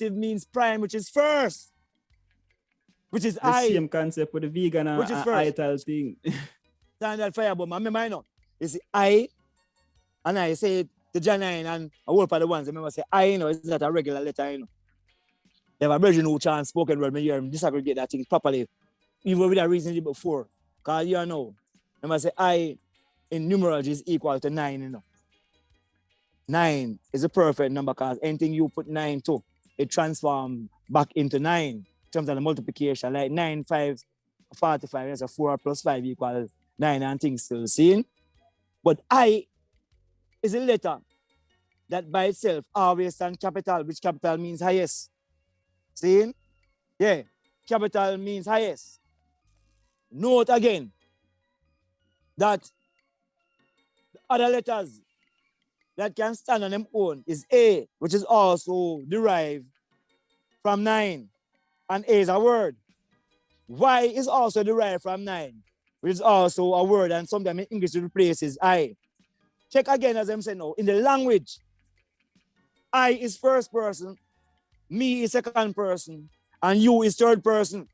primitive means prime, which is first. Which is the I. same concept with the vegan and ital thing. Stand that fire, but I remember, no. You see, I, and I say it to John and a whole part of the ones. I remember say, I, you know, it's not a regular letter, you know. They have a version who chant spoken word, when you hear him disaggregate that thing properly, even with a reason before. Because you know, remember say, I in numerology is equal to 9, you know. 9 is a perfect number because anything you put 9 to, it transforms back into 9 in terms of the multiplication. Like 9, 5, 45, that's a 4 plus 5 equals 9 and things still seen. But I is a letter that by itself always stands capital, which capital means highest. See? Yeah, capital means highest. Note again that the other letters that can stand on them own is A, which is also derived from 9. And A is a word. Y is also derived from 9, which is also a word, and sometimes in English it replaces I. Check again, as I'm saying now, in the language, I is first person, me is second person, and you is third person.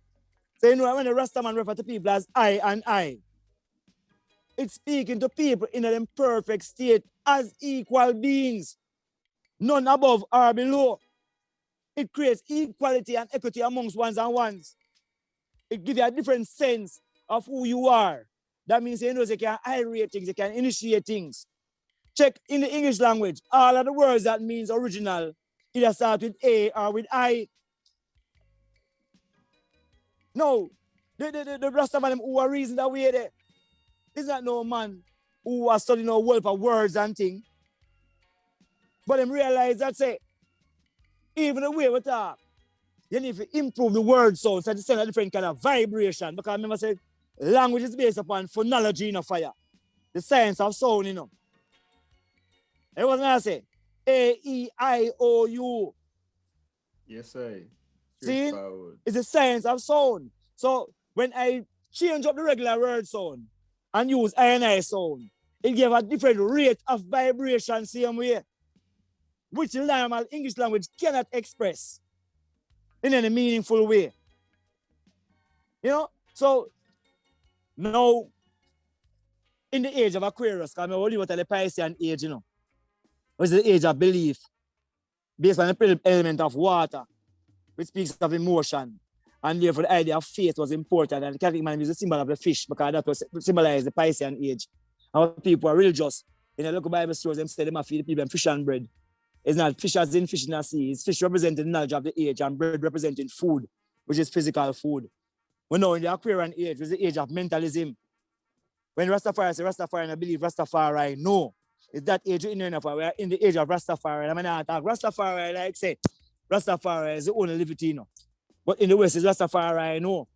So you know when the Rastaman refer to people as I and I, it's speaking to people in an imperfect state as equal beings, none above or below. It creates equality and equity amongst ones and ones. It gives you a different sense of who you are. That means you know they can irate things, they can initiate things. Check in the English language, all of the words that means original either start with A or with I. No, the Rastaman who are reason that way there. It's not no man who are studying no world of words and things. But them realize that say, even the way we talk, you need to improve the word sound so to send a different kind of vibration. Because remember say, language is based upon phonology in a fire. The science of sound, you know. It wasn't I say A-E-I-O-U. Yes, sir. See? It's the science of sound. So when I change up the regular word sound and use I and I sound, it gave a different rate of vibration same way, which the normal English language cannot express in any meaningful way. You know? So now, in the age of Aquarius, because I will leave it at the Piscean age, you know, which is the age of belief, based on the element of water, which speaks of emotion. And therefore the idea of faith was important. And the Catholic man used the symbol of the fish because that was symbolized the Piscean age. And people are religious. In the local Bible stores, them say they must feed the people fish and bread. It's not fish as in fish in the sea. It's fish representing the knowledge of the age and bread representing food, which is physical food. We know in the Aquarian age, was the age of mentalism. When Rastafari say Rastafari and I believe Rastafari, no. It's that age in enough. We are in the age of Rastafari. I mean, I talk Rastafari, like say, Rastafari is the only liberty, you know. But in the West, it's Rastafari, no.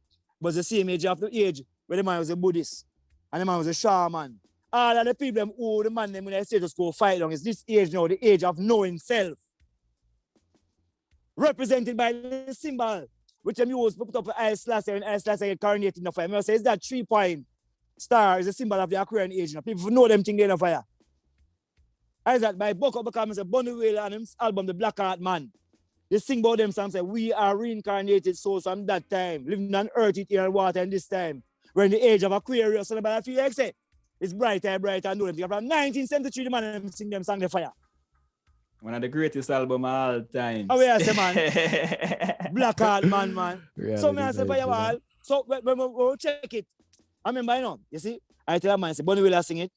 But it's the same age of the age where the man was a Buddhist and the man was a shaman. All of the people who the man them when they say just go fight long, it's this age now, the age of knowing self. Represented by the symbol, which I'm used to put up I slash and I slash get coronated in the fire. I say it's that 3-point star is a symbol of the Aquarian age. You know? People know them thing in the fire. I that by Boko becomes a Bunny Whale and his album, The Black Heart Man. They sing about them songs say, we are reincarnated souls from that time, living on earth, eat air and water in this time. We're in the age of Aquarius, and about a few years, it's brighter and brighter and know them. From 1973, the man sing them song The Fire. One of the greatest albums of all time. Oh, yeah, say, man. Black Heart Man. So, man, I say, for you all. So, when we check it, I remember, you know, you see, I tell a man, say, Bunny Wheeler sing it.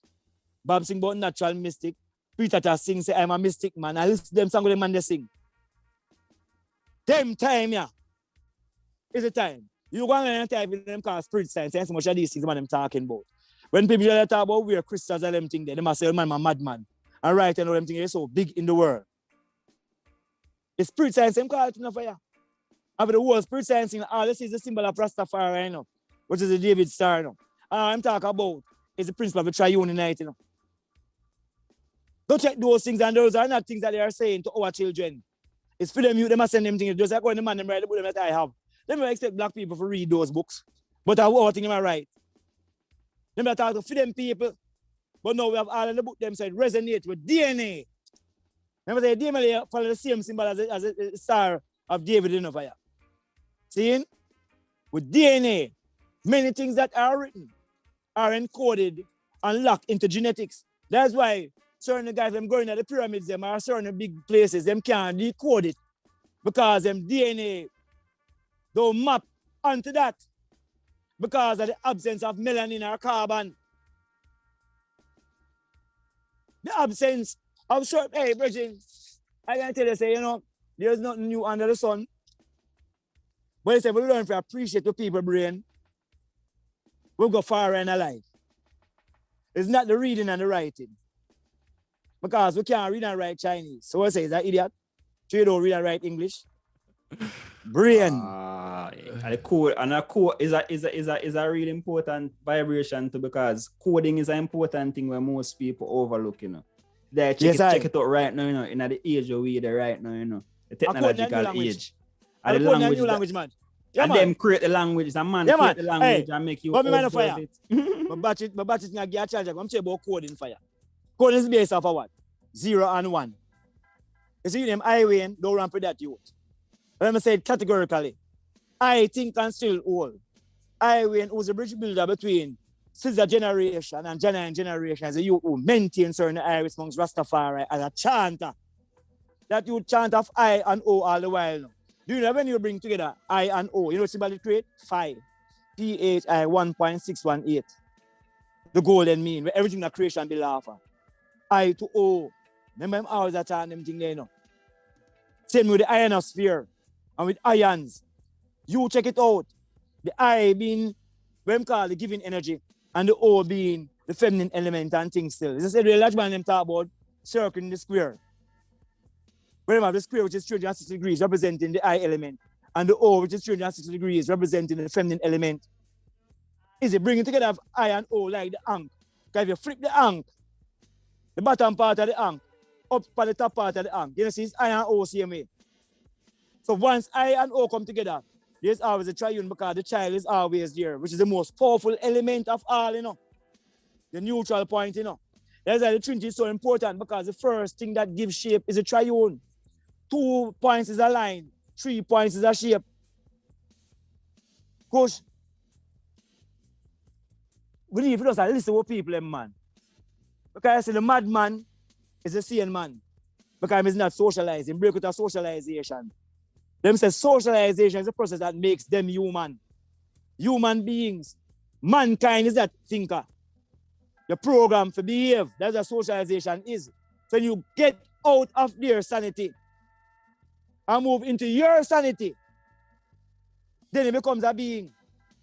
Bob sing about natural mystic. Peter Tata sing, say, I'm a mystic man. I listen to them song with them man they sing. Them time, yeah. It's a time. You go and type in them called spirit science and so much of these things man them talking about. When people talk about we're Christians and them thing there, they must say, man, I'm a madman. And right, and all them things are so big in the world. The spirit science, them call it enough for you. After the whole spirit science thing, this is the symbol of Rastafari, you know, which is the David star, you know. I'm talking about is the principle of the triune unite, you know. Don't check those things, and those are not things that they are saying to our children. It's for them, they must send them things. Just like when the man them write the book that I have. They don't expect black people to read those books. But I think am right. They don't talk to for them people. But now we have all in the book them said resonate with DNA. Remember the DNA follow the same symbol as a star of David in the fire. Seeing? With DNA, many things that are written are encoded and locked into genetics. That's why certain guys them going at the pyramids, them are certain big places, them can't decode it because them DNA don't map onto that because of the absence of melanin or carbon. The absence of certain, hey, Bridget, I can tell you, say, you know, there's nothing new under the sun. But it's if we learn to appreciate the people brain, we'll go far in our life. It's not the reading and the writing. Because we can't read and write Chinese. So I say, is that idiot? So you don't read and write English? Brain. And the code and a code is a really important vibration too, because coding is an important thing where most people overlook, you know. They check it out right now, you know, in the age of we right now, you know. The technological age. And the language, man. Yeah, and man. Them create the language, and man create the language and make you observe it. But batch it not get a charge. I'm saying about coding fire. Coding is based off of what? 0 and 1. You see them highway, don't run for that youth. Let me say it categorically. I think and still hold. Highway was a bridge builder between sister generation and genuine generation as a youth who maintain certain Irish amongst Rastafari as a chanter. That you chant of I and O all the while now. Do you know when you bring together I and O, you know what symbol create? 5. PHI 1.618. The golden mean, where everything that creation be laughing. I to O. Remember I'm always a chant them thing there, you know. Same with the ionosphere and with ions. You check it out. The I being, what I'm called the giving energy, and the O being the feminine element and things still. This is a real large man them talk about circling the square. Remember the square which is 360 degrees representing the I element, and the O which is 360 degrees representing the feminine element. Is it bringing together of I and O like the ankh? Because if you flip the ankh, the bottom part of the ankh, up by the top part of the ankh, you know, see it's I and O same way. So once I and O come together, there's always a triune because the child is always there, which is the most powerful element of all, you know. The neutral point, you know. That's why the Trinity is so important because the first thing that gives shape is a triune. 2 points is a line, 3 points is a shape. Coach, we need to just listen to people, man. Because I say the madman is a sane man. Because he's not socializing, break with a socialization. Them say socialization is a process that makes them human. Human beings. Mankind is that thinker. The program to behave. That's what socialization is. So when you get out of their sanity and move into your sanity, then it becomes a being.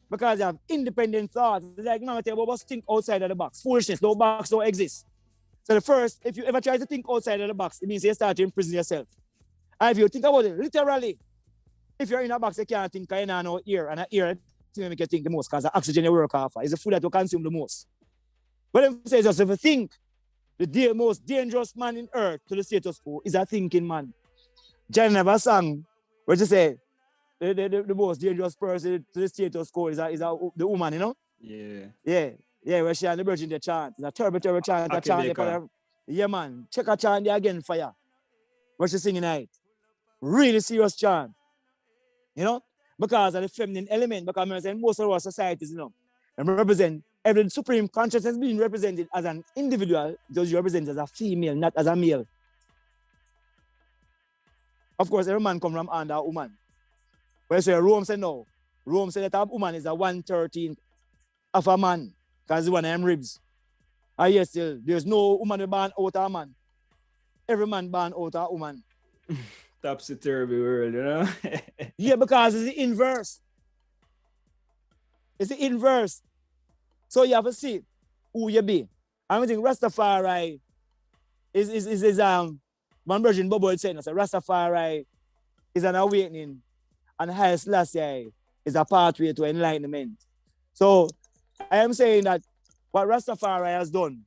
Because you have independent thoughts. It's like, man, I tell you, just think outside of the box. Foolishness, no box don't exist. So the first, if you ever try to think outside of the box, it means you start to imprison yourself. And if you think about it, literally, if you're in a box, you can't think because you don't know ear. And an ear will make you think the most because the oxygen you work off is the food that you consume the most. But if you say just if you think, the most dangerous man in earth to the status quo is a thinking man. John never sang, what you say, the most dangerous person to the status quo is the woman, you know? Yeah. Yeah, where she and the virgin they chant. It's a terrible chant. A chant yeah, man. Check a chant there again, fire. What she singing tonight. Really serious chant. You know? Because of the feminine element. Because I'm saying most of our societies, you know, and represent every supreme consciousness being represented as an individual, just you represent as a female, not as a male. Of course, every man comes from under a woman. But you say Rome said no. Rome said that a woman is a 1/13 of a man. Because one of them ribs. And yes, still, there's no woman born out of a man. Every man born out of a woman. Topsy-turvy world, you know? Yeah, because it's the inverse. It's the inverse. So you have to see who you be. I think Rastafari is one version Bobo had said, Rastafari is an awakening and Haile Selassie is a pathway to enlightenment. So I am saying that what Rastafari has done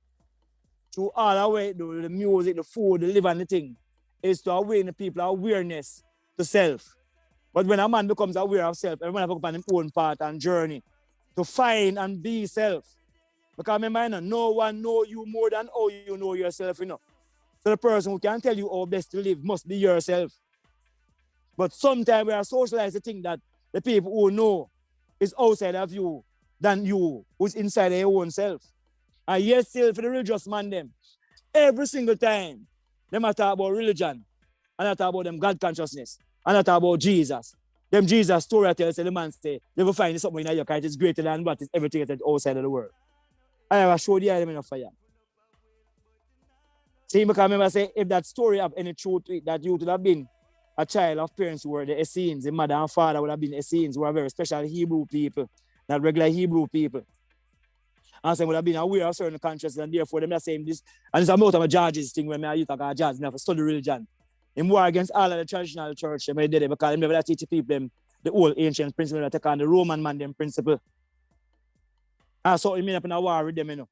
through all the way, the music, the food, the live and the thing, is to awaken the people awareness to self. But when a man becomes aware of self, everyone has to go on his own path and journey to find and be self. Because remember, you know, no one knows you more than how you know yourself, you know. So the person who can tell you how best to live must be yourself. But sometimes we are socialized to think that the people who know is outside of you than you, who's inside their own self. And yet still for the religious man them, every single time, they might talk about religion, and I talk about them God consciousness, and I talk about Jesus. Them Jesus story tells the man say, they will find something in your car, it is greater than what is everything that's outside of the world. I have showed the element of fire. See, because I remember say, if that story have any truth to it, that you would have been a child of parents who were the Essenes, the mother and father would have been Essenes, who are very special Hebrew people, not regular Hebrew people. And so would have been aware of certain consciousness, and therefore them are saying this. And it's about a judges thing when I used to talk judge, and have to study religion. In war against all of the traditional church, they did it because they never teach people them the old ancient principle that take on the Roman man them principle. And so it mean up in a war with them, you know.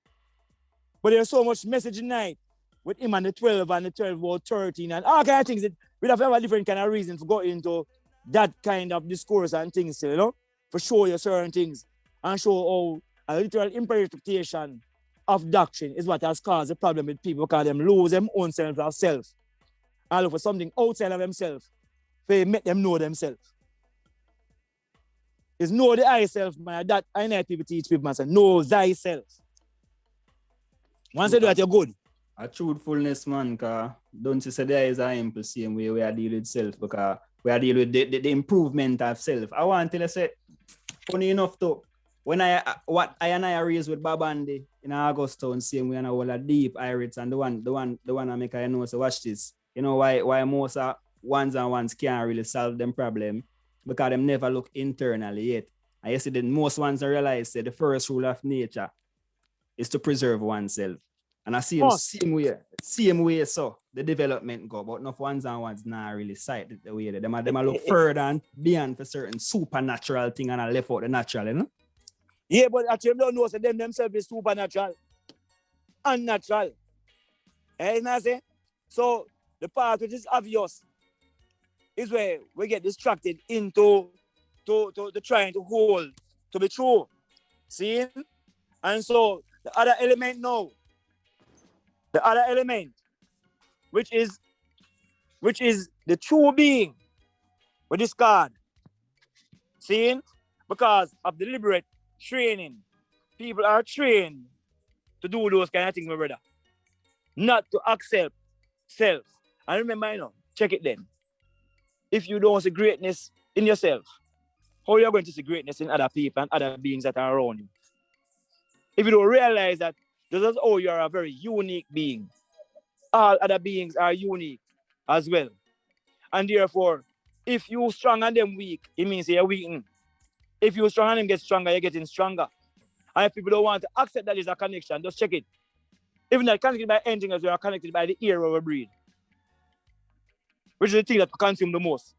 But there's so much message tonight with him and the 12 and the 12 about 13 and all kind of things that we'd have a different kind of reason for going into that kind of discourse and things, you know, for show you certain things and show how a literal interpretation of doctrine is what has caused the problem with people because them lose them own sense of self and look for something outside of themselves to make them know themselves. It's know the thyself, man. That I know people teach people, man, say, know thyself. Once you do that, you're good. A truthfulness, man, because don't you say there is a simple same way we are dealing with self, because we are dealing with the improvement of self. I want to say, funny enough, though, when I raised with Babandi in Augustown, same way, and I was a deep Irish, and the one I make I know, so watch this. You know why most ones and ones can't really solve them problem? Because them never look internally yet. And you see that most ones I realize that the first rule of nature is to preserve oneself. And I see the same way so the development go, but enough ones and ones not really sight the way that them look further and beyond for certain supernatural thing and I left out the natural, you know? Yeah, but actually don't know so them themselves is supernatural. Unnatural. You know what I say? So the part which is obvious is where we get distracted into to trying to hold to be true. See? And so the other element now, which is the true being, we discard. See? Because of deliberate training. People are trained to do those kind of things, my brother. Not to accept self. And remember, you know, check it then. If you don't see greatness in yourself, how are you going to see greatness in other people and other beings that are around you? If you don't realize that just as you are a very unique being, all other beings are unique as well. And therefore, if you strong and them weak, it means you're weakening. If you strong and them get stronger, you're getting stronger. And if people don't want to accept that there's a connection, just check it. Even not connected by anything else, we are connected by the air we breathe. Which is the thing that we consume the most.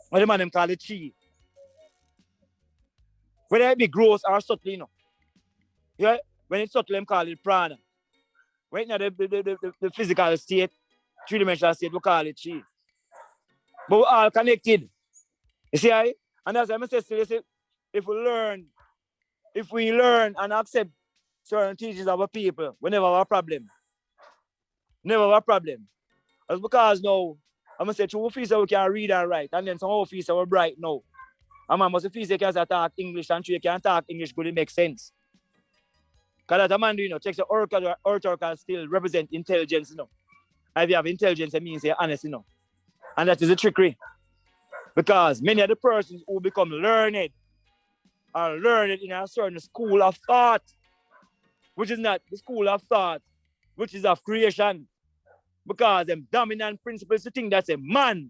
What the man them call it chi. Whether it be gross or subtle, you know. Yeah? When it's subtle, them call it prana. Right now, the physical state, three-dimensional state, we call it chi. But we're all connected. You see, right? And that's why I say, if we learn and accept certain teachings of our people, we never have a problem. Never have a problem. That's because now, I'm going to say, two fees we can read and write, and then some other fees are bright now. And man must fees they can talk English, and you can talk English good, it makes sense. Because that a man do, you know, checks the oratorical still represent intelligence, you know. And if you have intelligence, it means you're honest, you know. And that is a trickery. Because many of the persons who become learned are learned in a certain school of thought, which is not the school of thought, which is of creation. Because them dominant principles to think that a man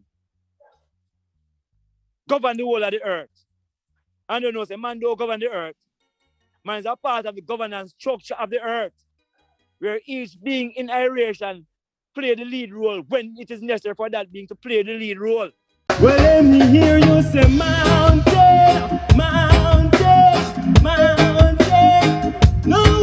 govern the whole of the earth. And you know, say man don't govern the earth. Man is a part of the governance structure of the earth, where each being in aeration play the lead role when it is necessary for that being to play the lead role. Well, let me hear you say mountain, mountain, mountain. No.